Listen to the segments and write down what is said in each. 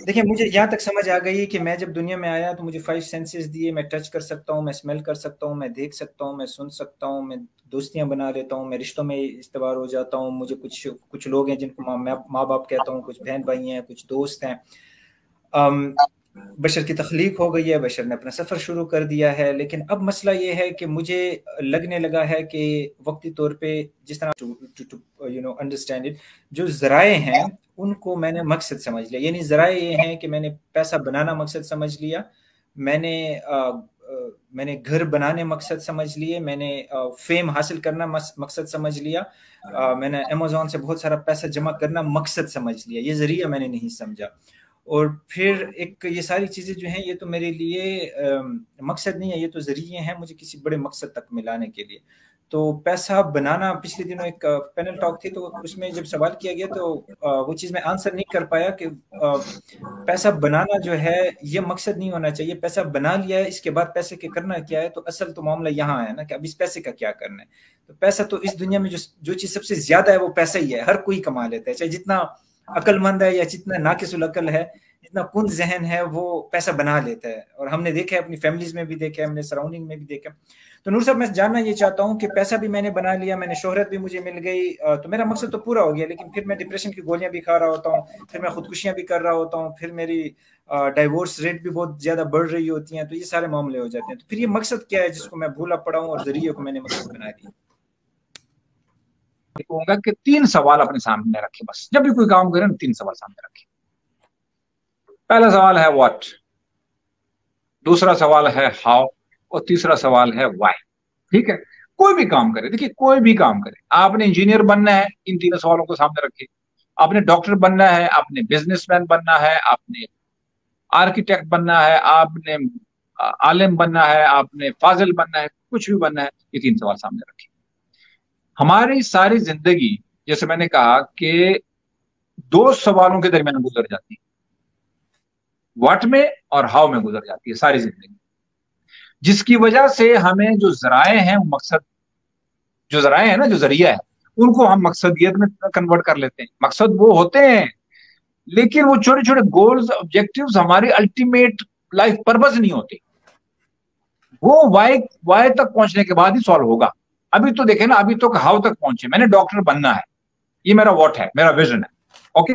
देखिए, मुझे यहाँ तक समझ आ गई कि मैं जब दुनिया में आया तो मुझे 5 सेंसेस दिए, मैं टच कर सकता हूँ, मैं स्मेल कर सकता हूँ, मैं देख सकता हूँ, मैं सुन सकता हूँ, मैं दोस्तियाँ बना लेता हूँ, मैं रिश्तों में इस्तेवार हो जाता हूँ। मुझे कुछ कुछ लोग हैं जिनको मैं माँ बाप कहता हूँ, कुछ बहन भाई हैं, कुछ दोस्त हैं। अम, बशर की तख्लीक हो गई है, बशर ने अपना सफ़र शुरू कर दिया है। लेकिन अब मसला ये है कि मुझे लगने लगा है कि वक्ती तौर पे जिस तरह to you know understand it, जो ज़राए हैं उनको मैंने मकसद समझ लिया। यानी ज़राए ये हैं कि मैंने पैसा बनाना मकसद समझ लिया, मैंने मैंने घर बनाने मकसद समझ लिए, मैंने फेम हासिल करना मकसद समझ लिया, मैंने अमेज़न से बहुत सारा पैसा जमा करना मकसद समझ लिया। ये ज़रिया मैंने नहीं समझा। और फिर एक ये सारी चीज़ें जो हैं ये तो मेरे लिए मकसद नहीं है, ये तो ज़रिए हैं मुझे किसी बड़े मकसद तक मिलाने के लिए। तो पैसा बनाना, पिछले दिनों एक पैनल टॉक थी तो उसमें जब सवाल किया गया तो वो चीज़ मैं आंसर नहीं कर पाया कि पैसा बनाना जो है ये मकसद नहीं होना चाहिए। पैसा बना लिया है, इसके बाद पैसे के करना क्या है, तो असल तो मामला यहाँ है ना कि अब इस पैसे का क्या करना है। तो पैसा तो इस दुनिया में जो जो चीज़ सबसे ज्यादा है वो पैसा ही है। हर कोई कमा लेता है, चाहे जितना अक्लमंद है या जितना नाकिसुल अकल है, जितना कुंद जहन है, वो पैसा बना लेता है। और हमने देखा है, अपनी फैमिलीज में भी देखा है, हमने सराउंडिंग में भी देखा। तो नूर साहब, मैं जानना ये चाहता हूँ कि पैसा भी मैंने बना लिया, मैंने शोहरत भी मुझे मिल गई, तो मेरा मकसद तो पूरा हो गया, लेकिन फिर मैं डिप्रेशन की गोलियां भी खा रहा होता हूँ, फिर मैं खुदकुशियां भी कर रहा होता हूँ, फिर मेरी डाइवोर्स रेट भी बहुत ज्यादा बढ़ रही होती हैं। तो ये सारे मामले हो जाते हैं। तो फिर ये मकसद क्या है जिसको मैं भूला पड़ा हूँ और जरिए को मैंने मकसद बना दिया? कहूंगा कि 3 सवाल अपने सामने रखे। बस जब भी कोई काम करें ना, 3 सवाल सामने रखे। पहला सवाल है व्हाट, दूसरा सवाल है हाउ, और तीसरा सवाल है व्हाई। ठीक है, कोई भी काम करे, देखिए कोई भी काम करे, आपने इंजीनियर बनना है, इन 3 सवालों को सामने रखे। आपने डॉक्टर बनना है, आपने बिजनेसमैन बनना है, आपने आर्किटेक्ट बनना है, आपने आलिम बनना है, आपने फाजिल बनना है, कुछ भी बनना है, ये 3 सवाल सामने रखे। हमारी सारी जिंदगी, जैसे मैंने कहा कि 2 सवालों के दरमियान गुजर जाती है, व्हाट में और हाउ में गुजर जाती है सारी जिंदगी। जिसकी वजह से हमें जो जराए हैं, वो मकसद, जो जराए हैं ना, जो जरिया है, उनको हम मकसदियत में कन्वर्ट कर लेते हैं। मकसद वो होते हैं, लेकिन वो छोटे छोटे गोल्स, ऑब्जेक्टिव्स हमारी अल्टीमेट लाइफ पर्पस नहीं होते। वो वाई वाई तक पहुंचने के बाद ही सॉल्व होगा। अभी तो देखे ना, अभी तो हाउ तक पहुंचे। मैंने डॉक्टर बनना है, ये मेरा व्हाट है, मेरा विजन है। ओके,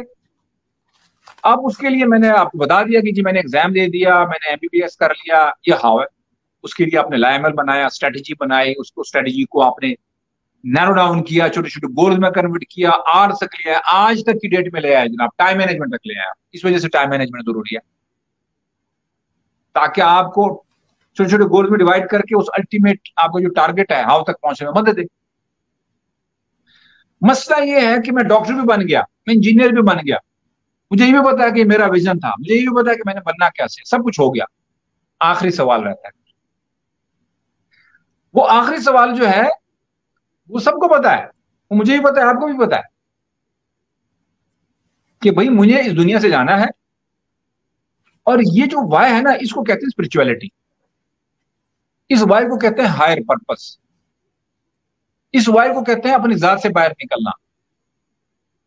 अब उसके लिए मैंने आपको बता दिया कि जी मैंने एग्जाम दे दिया, मैंने एमबीबीएस कर लिया, ये हाउ है। उसके लिए आपने लाइमल बनाया, स्ट्रेटेजी बनाई, उसको स्ट्रेटेजी को आपने नैरो डाउन किया, छोटे छोटे गोल्स में कन्वर्ट किया, आर तक ले आया, आज तक की डेट में ले आया जनाब, टाइम मैनेजमेंट तक ले आया। इस वजह से टाइम मैनेजमेंट जरूरी है, ताकि आपको छोटे छोटे गोल्स में डिवाइड करके उस अल्टीमेट आपका जो टारगेट है हाउ तक पहुंचने में मदद दे। मसला ये है कि मैं डॉक्टर भी बन गया, मैं इंजीनियर भी बन गया, मुझे ये भी पता है कि मेरा विजन था, मुझे ये भी पता है कि मैंने बनना कैसे, सब कुछ हो गया। आखिरी सवाल रहता है, वो आखिरी सवाल जो है वो सबको पता है, वो मुझे भी पता है, आपको भी पता है, कि भाई मुझे इस दुनिया से जाना है। और ये जो वाय है ना, इसको कहते हैं स्पिरिचुअलिटी। इस वाय को कहते हैं हायर पर्पस। इस वाय को कहते हैं अपनी जात से बाहर निकलना।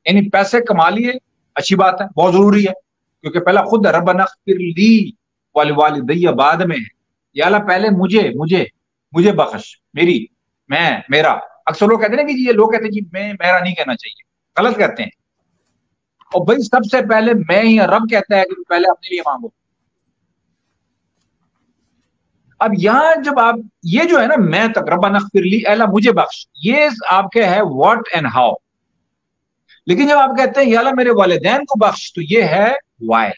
यानी पैसे कमा लिए, अच्छी बात है, बहुत जरूरी है, क्योंकि पहला खुद रब्बना इग़फिर ली वलिवालिदैया बाद में है। या अल्लाह पहले मुझे मुझे मुझे बख्श, मेरी, मैं, मेरा। अक्सर लोग कहते हैं ना कि ये लोग कहते हैं जी मैं, मेरा नहीं कहना चाहिए, गलत कहते हैं। और भाई सबसे पहले मैं ही, रब कहता है कि पहले अपने लिए मांगो। अब यहां जब आप ये जो है ना, मैं तक, रब्बना इग़फिर ली, अल्लाह मुझे बख्श, ये आपके है व्हाट एंड हाउ। लेकिन जब आप कहते हैं या अल्लाह मेरे वालिदैन को बख्श, तो ये है वाई।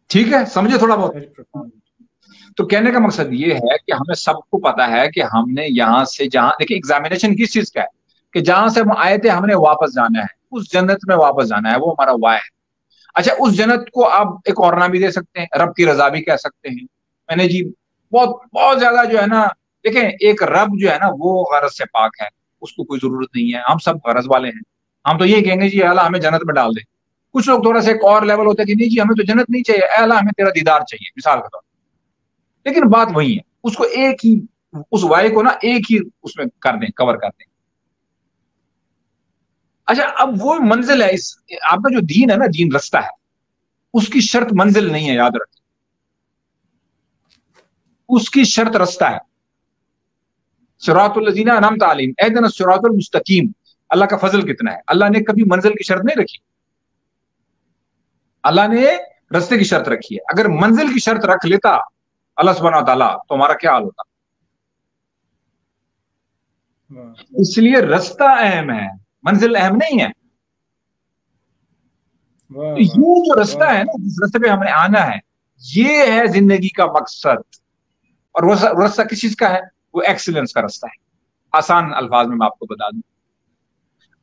ठीक है, समझे थोड़ा बहुत। तो कहने का मकसद ये है कि हमें सबको पता है कि हमने यहां से जहां, देखिए एग्जामिनेशन किस चीज का है, कि जहां से हम आए थे हमने वापस जाना है, उस जन्नत में वापस जाना है, वो हमारा वाय है। अच्छा, उस जन्नत को आप एक और नाम भी दे सकते हैं, रब की रजा भी कह सकते हैं। मैंने जी बहुत बहुत ज्यादा जो है ना, देखें एक रब जो है ना वो गरज से पाक है, उसको कोई जरूरत नहीं है, हम सब गरज वाले हैं। हम तो ये कहेंगे जी अल्लाह हमें जन्नत में डाल दे। कुछ लोग थोड़ा सा एक और लेवल होता है कि नहीं जी हमें तो जन्नत नहीं चाहिए, अल्लाह हमें तेरा दीदार चाहिए, मिसाल के तौर पर। लेकिन बात वही है, उसको एक ही, उस वाय को ना एक ही उसमें कर दें, कवर कर दें। अच्छा, अब वो मंजिल है, इस आपका जो दीन है ना, दीन रास्ता है, उसकी शर्त मंजिल नहीं है, याद रखिए, उसकी शर्त रास्ता है। सिरातुल लज़ीना अनअमता अलैहिम, इहदिना सिरातुल मुस्तकीम। अल्लाह का फजल कितना है, अल्लाह ने कभी मंजिल की शर्त नहीं रखी, अल्लाह ने रास्ते की शर्त रखी है। अगर मंजिल की शर्त रख लेता अल्लाह सुब्हानहू व तआला, तो हमारा क्या हाल होता। इसलिए रास्ता अहम है, मंजिल अहम नहीं है। तो ये जो रास्ता है ना, जिस रास्ते पे हमने आना है, ये है जिंदगी का मकसद। और वो रास्ता किस चीज का है, वो एक्सीलेंस का रास्ता है। आसान अल्फाज में मैं आपको बता दूं,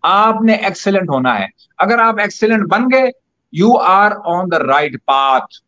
आपने एक्सीलेंट होना है। अगर आप एक्सीलेंट बन गए, you are on the right path.